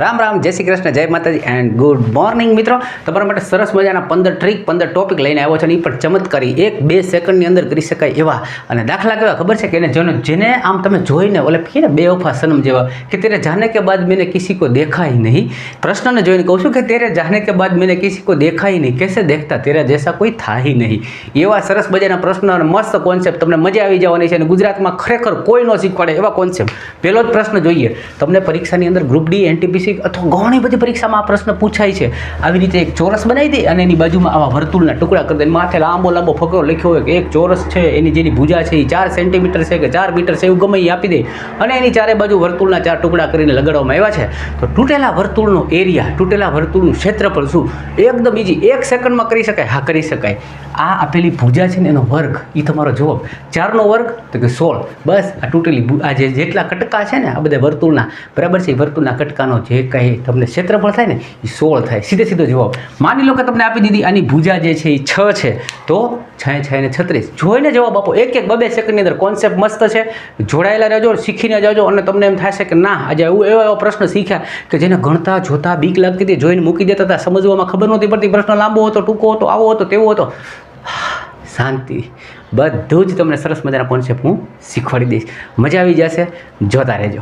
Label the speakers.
Speaker 1: રામ રામ, જય શ્રી કૃષ્ણ, જય માતાજી એન્ડ ગુડ મોર્નિંગ મિત્રો. તમારા માટે સરસ મજાના 15 ટ્રીક 15 ટોપિક લઈને આવ્યો છે અને એ પણ ચમત્કારી 1-2 સેકન્ડની અંદર કરી શકાય એવા. અને દાખલા કેવા ખબર છે કે જેને આમ તમે જોઈને ઓલે કહીએ ને બેવફા સનમ જેવા કે તેરે જાને કે બાદ મેને કિસી કો દેખા ही नहीं. પ્રશ્નને જોઈને કહું છું કે તેરે જાને કે બાદ મેને કિસી કો દેખા ही नहीं, कैसे देखता तेरा जैसा कोई था ही नहीं. એવા સરસ મજાના પ્રશ્ન અને મસ્ત કોન્સેપ્ટ તમને મજા આવી જવાની છે અને ગુજરાતમાં ખરેખર કોઈ ન શીખવાડે એવા કોન્સેપ્ટ. પહેલો જ પ્રશ્ન જોઈએ. તમને પરીક્ષાની અંદર ગ્રુપ ડી, એનટીપીસી અથવા ઘણી બધી પરીક્ષામાં આ પ્રશ્ન પૂછાય છે. આવી રીતે એક ચોરસ બનાવી દે અને એની બાજુમાં આવા વર્તુળના ટુકડા કરી દે. માથે લાંબો લાંબો ફકરો લખ્યો હોય કે એક ચોરસ છે, એની જેની ભુજા છે એ 4 સેન્ટીમીટર છે કે 4 મીટર છે, એવું ગમે એ આપી દે અને એની ચારે બાજુ વર્તુળના 4 ટુકડા કરીને લગાડવામાં આવ્યા છે. તો તૂટેલા વર્તુળનો એરિયા, તૂટેલા વર્તુળનું ક્ષેત્રફળ શું? એકદમ ઈજી, 1 સેકન્ડમાં કરી શકાય. હા, કરી શકાય. આ આપેલી ભુજા છે ને એનો વર્ગ, એ તમારો જવાબ. 4નો વર્ગ તો કે 16. બસ આ તૂટેલી આ જેટલા કટકા છે ને આ બધા વર્તુળના, બરાબર છે, વર્તુળના કટકાનો જે કંઈ તમને ક્ષેત્રફળ થાય ને એ 16 થાય. સીધો જવાબ. માની લો કે તમને આપી દીધી આની ભુજા જે છે એ 6 છે, તો 6 ને 36. જોઈને જવાબ આપો. 1-2 સેકન્ડની અંદર. કોન્સેપ્ટ મસ્ત છે, જોડાયેલા રહેજો, શીખીને જાજો અને તમને એમ થશે કે ના આજે એવા પ્રશ્ન શીખ્યા કે જેને ગણતા જોતા બીક લાગતી હતી, જોઈને મૂકી દેતા હતા, સમજવામાં ખબર નહોતી પડતી, પ્રશ્ન લાંબો હતો, ટૂંકો હતો, આવો હતો, તેવો હતો. શાંતિ. બધું જ તમને સરસ મજાના કોન્સેપ્ટ હું શીખવાડી દઈશ. મજા આવી જશે, જોતા રહેજો.